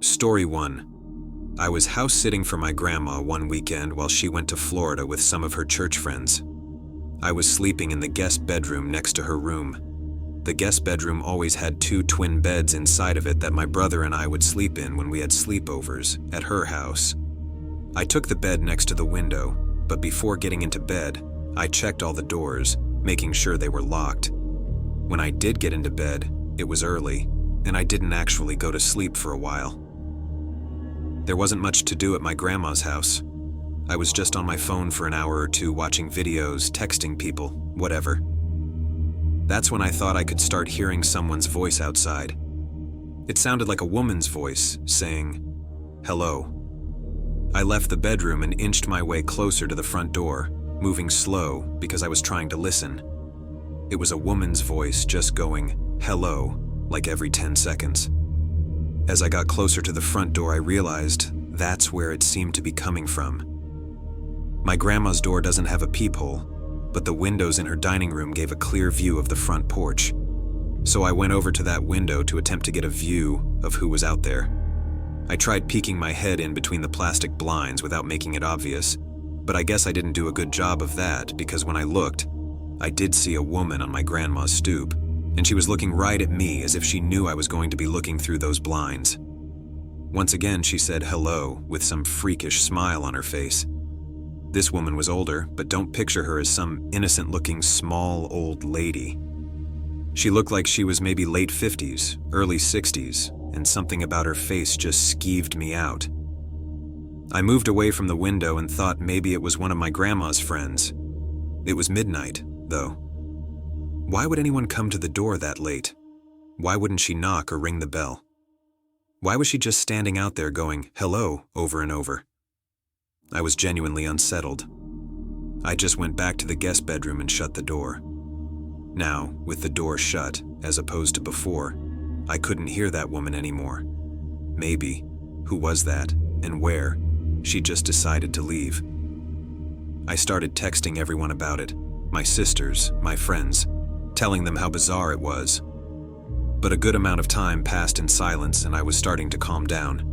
Story 1. I was house sitting for my grandma one weekend while she went to Florida with some of her church friends. I was sleeping in the guest bedroom next to her room. The guest bedroom always had 2 twin beds inside of it that my brother and I would sleep in when we had sleepovers at her house. I took the bed next to the window, but before getting into bed, I checked all the doors, making sure they were locked. When I did get into bed, it was early, and I didn't actually go to sleep for a while. There wasn't much to do at my grandma's house. I was just on my phone for an hour or two watching videos, texting people, whatever. That's when I thought I could start hearing someone's voice outside. It sounded like a woman's voice, saying, "Hello." I left the bedroom and inched my way closer to the front door, moving slow because I was trying to listen. It was a woman's voice just going, "Hello," like every 10 seconds. As I got closer to the front door, I realized that's where it seemed to be coming from. My grandma's door doesn't have a peephole, but the windows in her dining room gave a clear view of the front porch. So I went over to that window to attempt to get a view of who was out there. I tried peeking my head in between the plastic blinds without making it obvious, but I guess I didn't do a good job of that because when I looked, I did see a woman on my grandma's stoop, and she was looking right at me as if she knew I was going to be looking through those blinds. Once again, she said hello with some freakish smile on her face. This woman was older, but don't picture her as some innocent-looking small old lady. She looked like she was maybe late 50s, early 60s, and something about her face just skeeved me out. I moved away from the window and thought maybe it was one of my grandma's friends. It was midnight, though. Why would anyone come to the door that late? Why wouldn't she knock or ring the bell? Why was she just standing out there going, "Hello," over and over? I was genuinely unsettled. I just went back to the guest bedroom and shut the door. Now, with the door shut, as opposed to before, I couldn't hear that woman anymore. Maybe, who was that, and where, she just decided to leave. I started texting everyone about it, my sisters, my friends, telling them how bizarre it was. But a good amount of time passed in silence and I was starting to calm down.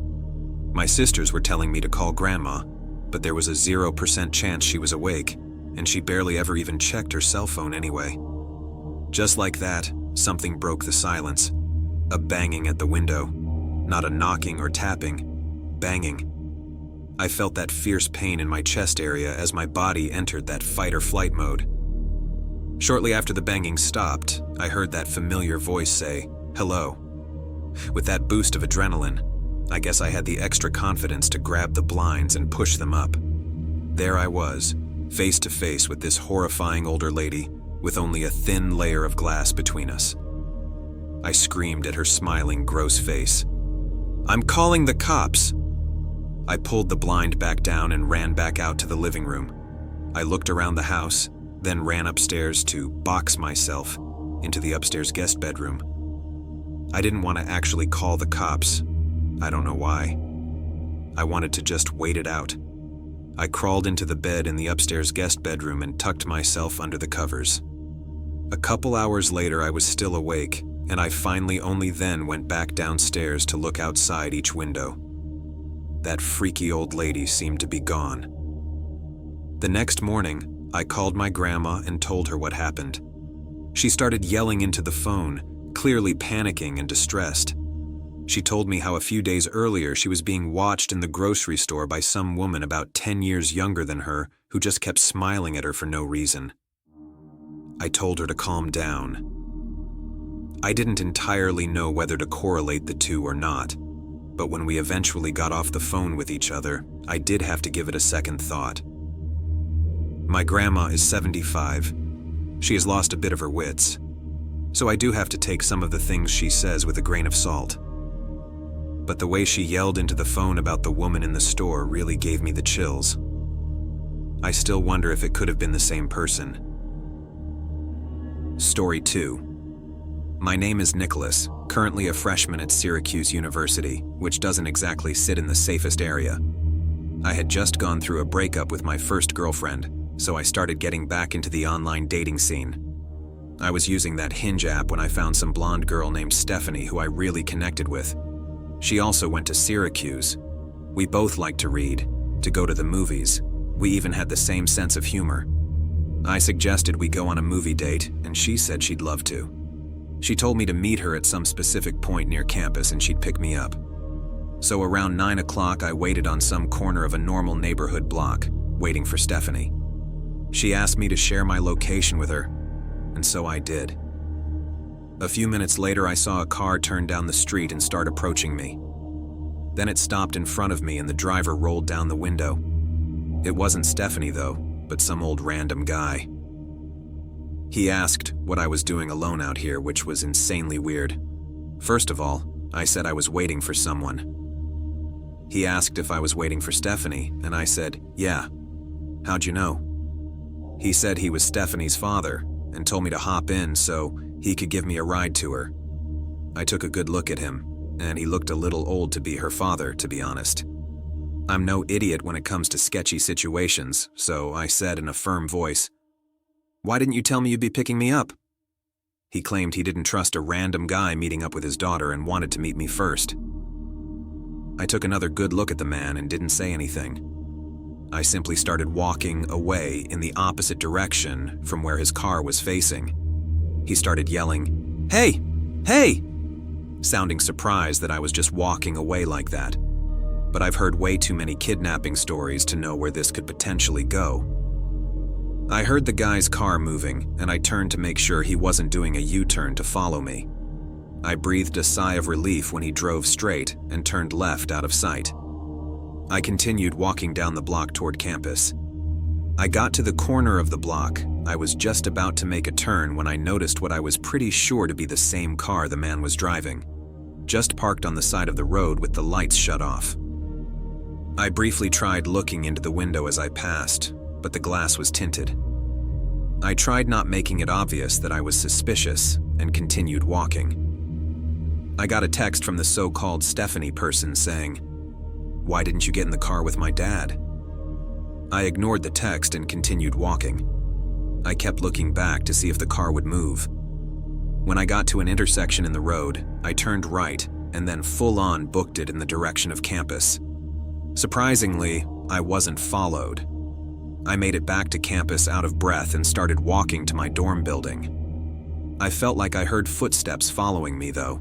My sisters were telling me to call Grandma, but there was a 0% chance she was awake, and she barely ever even checked her cell phone anyway. Just like that, something broke the silence. A banging at the window. Not a knocking or tapping. Banging. I felt that fierce pain in my chest area as my body entered that fight-or-flight mode. Shortly after the banging stopped, I heard that familiar voice say, "Hello." With that boost of adrenaline, I guess I had the extra confidence to grab the blinds and push them up. There I was, face to face with this horrifying older lady, with only a thin layer of glass between us. I screamed at her smiling, gross face. "I'm calling the cops!" I pulled the blind back down and ran back out to the living room. I looked around the house, then ran upstairs to box myself into the upstairs guest bedroom. I didn't want to actually call the cops. I don't know why. I wanted to just wait it out. I crawled into the bed in the upstairs guest bedroom and tucked myself under the covers. A couple hours later, I was still awake, and I finally only then went back downstairs to look outside each window. That freaky old lady seemed to be gone. The next morning, I called my grandma and told her what happened. She started yelling into the phone, clearly panicking and distressed. She told me how a few days earlier she was being watched in the grocery store by some woman about 10 years younger than her who just kept smiling at her for no reason. I told her to calm down. I didn't entirely know whether to correlate the two or not, but when we eventually got off the phone with each other, I did have to give it a second thought. My grandma is 75. She has lost a bit of her wits, so I do have to take some of the things she says with a grain of salt. But the way she yelled into the phone about the woman in the store really gave me the chills. I still wonder if it could have been the same person. Story 2. My name is Nicholas, currently a freshman at Syracuse University, which doesn't exactly sit in the safest area. I had just gone through a breakup with my first girlfriend, so I started getting back into the online dating scene. I was using that Hinge app when I found some blonde girl named Stephanie who I really connected with. She also went to Syracuse. We both liked to read, to go to the movies. We even had the same sense of humor. I suggested we go on a movie date, and she said she'd love to. She told me to meet her at some specific point near campus and she'd pick me up. So around 9 o'clock, I waited on some corner of a normal neighborhood block, waiting for Stephanie. She asked me to share my location with her, and so I did. A few minutes later, I saw a car turn down the street and start approaching me. Then it stopped in front of me and the driver rolled down the window. It wasn't Stephanie though, but some old random guy. He asked what I was doing alone out here, which was insanely weird. First of all, I said I was waiting for someone. He asked if I was waiting for Stephanie, and I said, yeah. How'd you know? He said he was Stephanie's father and told me to hop in so he could give me a ride to her. I took a good look at him, and he looked a little old to be her father, to be honest. I'm no idiot when it comes to sketchy situations, so I said in a firm voice, "Why didn't you tell me you'd be picking me up?" He claimed he didn't trust a random guy meeting up with his daughter and wanted to meet me first. I took another good look at the man and didn't say anything. I simply started walking away in the opposite direction from where his car was facing. He started yelling, "Hey! Hey!" sounding surprised that I was just walking away like that. But I've heard way too many kidnapping stories to know where this could potentially go. I heard the guy's car moving, and I turned to make sure he wasn't doing a U-turn to follow me. I breathed a sigh of relief when he drove straight and turned left out of sight. I continued walking down the block toward campus. I got to the corner of the block. I was just about to make a turn when I noticed what I was pretty sure to be the same car the man was driving, just parked on the side of the road with the lights shut off. I briefly tried looking into the window as I passed, but the glass was tinted. I tried not making it obvious that I was suspicious and continued walking. I got a text from the so-called Stephanie person saying, "Why didn't you get in the car with my dad?" I ignored the text and continued walking. I kept looking back to see if the car would move. When I got to an intersection in the road, I turned right and then full-on booked it in the direction of campus. Surprisingly, I wasn't followed. I made it back to campus out of breath and started walking to my dorm building. I felt like I heard footsteps following me, though.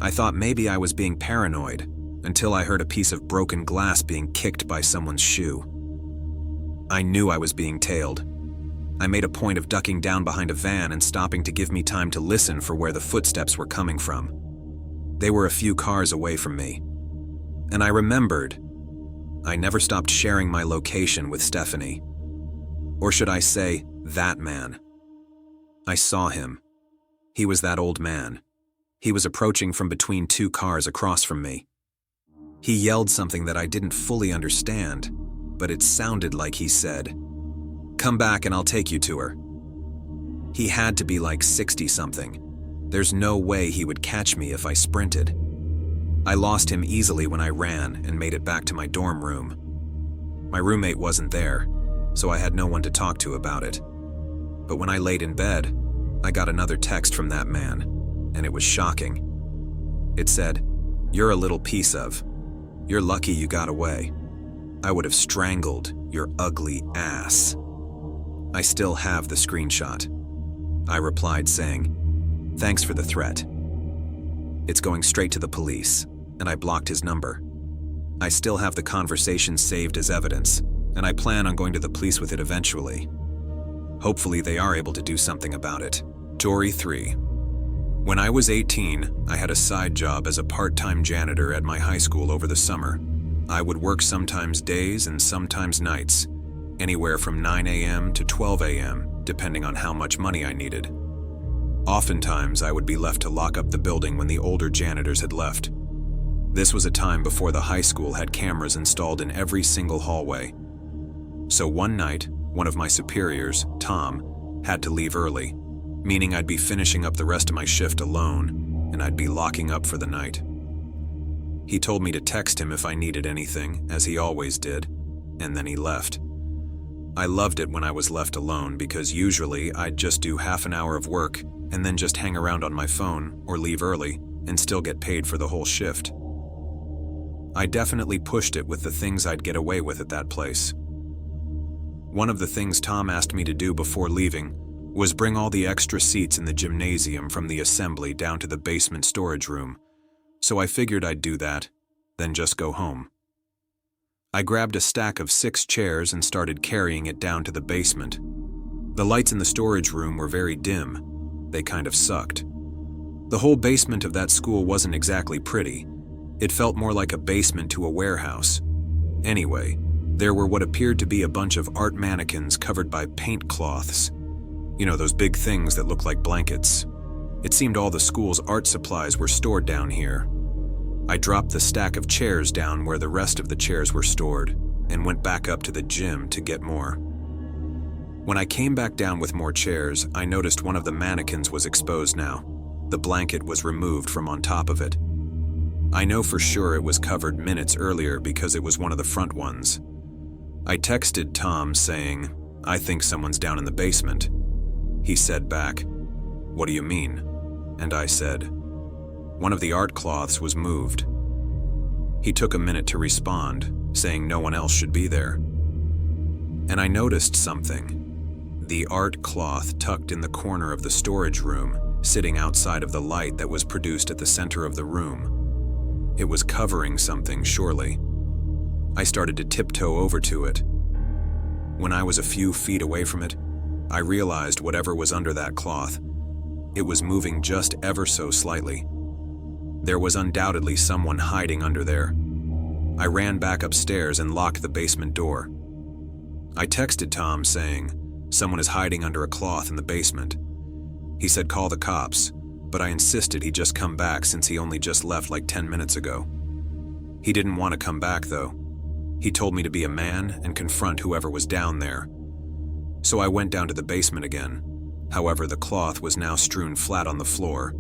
I thought maybe I was being paranoid until I heard a piece of broken glass being kicked by someone's shoe. I knew I was being tailed. I made a point of ducking down behind a van and stopping to give me time to listen for where the footsteps were coming from. They were a few cars away from me. And I remembered, I never stopped sharing my location with Stephanie. Or should I say, that man. I saw him. He was that old man. He was approaching from between two cars across from me. He yelled something that I didn't fully understand, but it sounded like he said, "Come back and I'll take you to her." He had to be like 60-something. There's no way he would catch me if I sprinted. I lost him easily when I ran and made it back to my dorm room. My roommate wasn't there, so I had no one to talk to about it. But when I laid in bed, I got another text from that man, and it was shocking. It said, "You're a little piece of. You're lucky you got away. I would have strangled your ugly ass." I still have the screenshot. I replied saying, "Thanks for the threat. It's going straight to the police," and I blocked his number. I still have the conversation saved as evidence, and I plan on going to the police with it eventually. Hopefully they are able to do something about it. Story 3. When I was 18, I had a side job as a part-time janitor at my high school over the summer. I would work sometimes days and sometimes nights, anywhere from 9 a.m. to 12 a.m., depending on how much money I needed. Oftentimes, I would be left to lock up the building when the older janitors had left. This was a time before the high school had cameras installed in every single hallway. So one night, one of my superiors, Tom, had to leave early, meaning I'd be finishing up the rest of my shift alone, and I'd be locking up for the night. He told me to text him if I needed anything, as he always did, and then he left. I loved it when I was left alone because usually I'd just do half an hour of work and then just hang around on my phone or leave early and still get paid for the whole shift. I definitely pushed it with the things I'd get away with at that place. One of the things Tom asked me to do before leaving was bring all the extra seats in the gymnasium from the assembly down to the basement storage room, so I figured I'd do that, then just go home. I grabbed a stack of 6 chairs and started carrying it down to the basement. The lights in the storage room were very dim. They kind of sucked. The whole basement of that school wasn't exactly pretty. It felt more like a basement to a warehouse. Anyway, there were what appeared to be a bunch of art mannequins covered by paint cloths. You know, those big things that look like blankets. It seemed all the school's art supplies were stored down here. I dropped the stack of chairs down where the rest of the chairs were stored and went back up to the gym to get more. When I came back down with more chairs, I noticed one of the mannequins was exposed now. The blanket was removed from on top of it. I know for sure it was covered minutes earlier because it was one of the front ones. I texted Tom saying, "I think someone's down in the basement." He said back, "What do you mean?" And I said, "One of the art cloths was moved." He took a minute to respond, saying no one else should be there. And I noticed something. The art cloth tucked in the corner of the storage room, sitting outside of the light that was produced at the center of the room. It was covering something, surely. I started to tiptoe over to it. When I was a few feet away from it, I realized whatever was under that cloth. It was moving just ever so slightly. There was undoubtedly someone hiding under there. I ran back upstairs and locked the basement door. I texted Tom saying, "Someone is hiding under a cloth in the basement." He said call the cops, but I insisted he just come back since he only just left like 10 minutes ago. He didn't want to come back though. He told me to be a man and confront whoever was down there. So I went down to the basement again. However, the cloth was now strewn flat on the floor,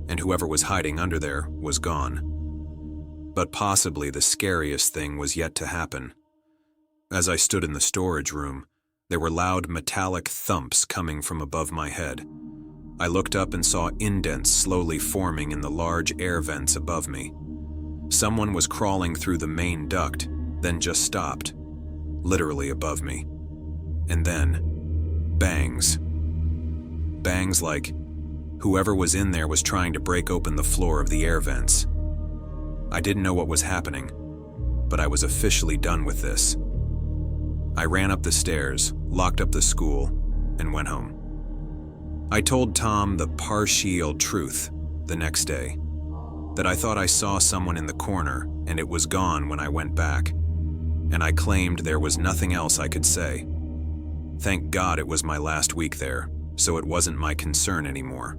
and whoever was hiding under there was gone. But possibly the scariest thing was yet to happen. As I stood in the storage room, there were loud metallic thumps coming from above my head. I looked up and saw indents slowly forming in the large air vents above me. Someone was crawling through the main duct, then just stopped, literally above me. And then, bangs. Bangs like whoever was in there was trying to break open the floor of the air vents. I didn't know what was happening, but I was officially done with this. I ran up the stairs, locked up the school, and went home. I told Tom the partial truth the next day, that I thought I saw someone in the corner and it was gone when I went back, and I claimed there was nothing else I could say. Thank God it was my last week there, so it wasn't my concern anymore.